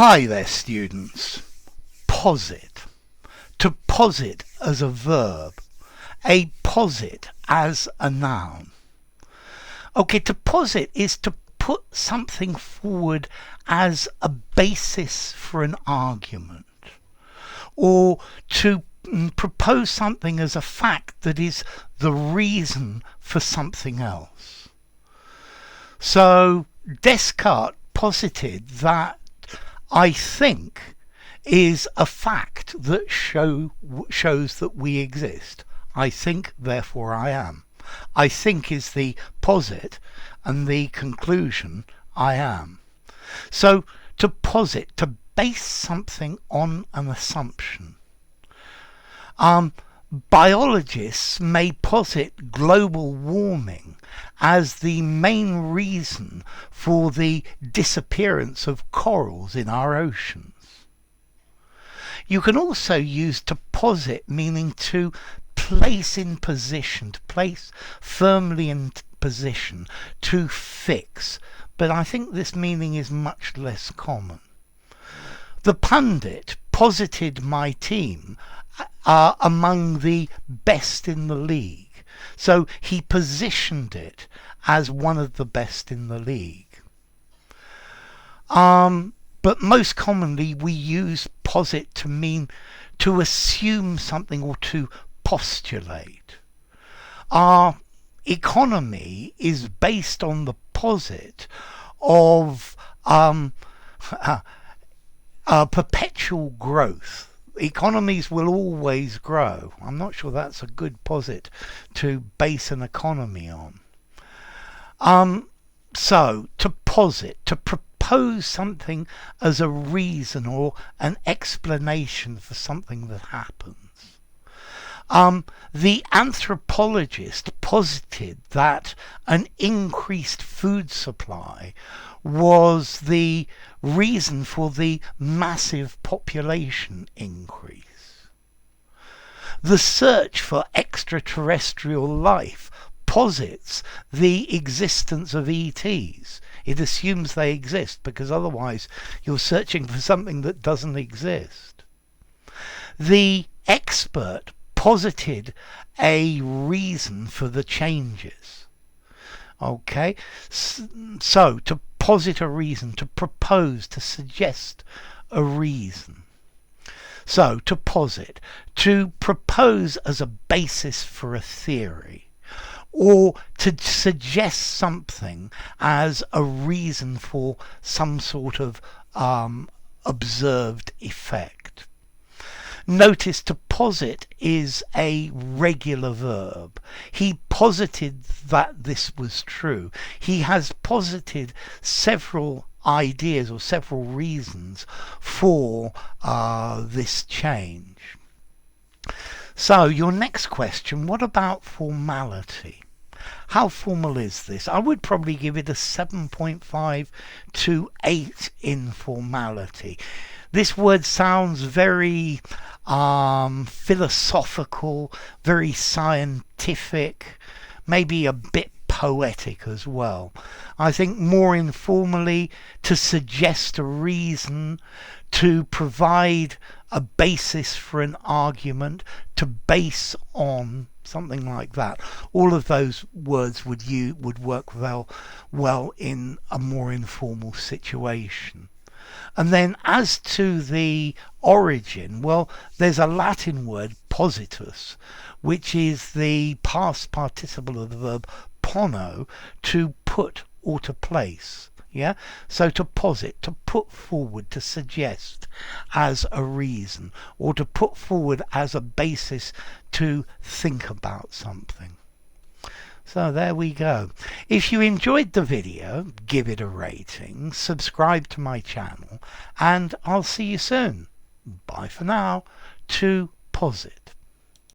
Hi there, students. Posit. To posit as a verb. A posit as a noun. Okay, to posit is to put something forward as a basis for an argument, or to propose something as a fact that is the reason for something else. So Descartes posited that I think is a fact that shows that we exist. I think, therefore I am. I think is the posit, and the conclusion, I am. So to posit, to base something on an assumption. Biologists may posit global warming as the main reason for the disappearance of corals in our oceans. You can also use to posit, meaning to place in position, to place firmly in position, to fix, but I think this meaning is much less common. The pundit posited my team among the best in the league, so he positioned it as one of the best in the league. But most commonly we use posit to mean to assume something or to postulate. Our economy is based on the posit of perpetual growth. Economies will always grow. I'm not sure that's a good posit to base an economy on. So, to posit, to propose something as a reason or an explanation for something that happens. The anthropologist posited that an increased food supply was the reason for the massive population increase. The search for extraterrestrial life posits the existence of ETs. It assumes they exist because otherwise you're searching for something that doesn't exist. The expert posited a reason for the changes. Okay, so to posit a reason, to propose, to suggest a reason. So to posit, to propose as a basis for a theory, or to suggest something as a reason for some sort of observed effect. Notice to posit is a regular verb. He posited that this was true. He has posited several ideas or several reasons for this change. So your next question, what about formality? How formal is this? I would probably give it a 7.5 to 8 in formality. This word sounds very philosophical, very scientific, maybe a bit poetic as well. I think more informally, to suggest a reason, to provide a basis for an argument, to base on, something like that. All of those words would work well in a more informal situation. And then as to the origin, well, there's a Latin word, positus, which is the past participle of the verb pono, to put or to place. Yeah, so to posit, to put forward, to suggest as a reason, or to put forward as a basis to think about something. So there we go. If you enjoyed the video, give it a rating, subscribe to my channel, and I'll see you soon. Bye for now. To Posit.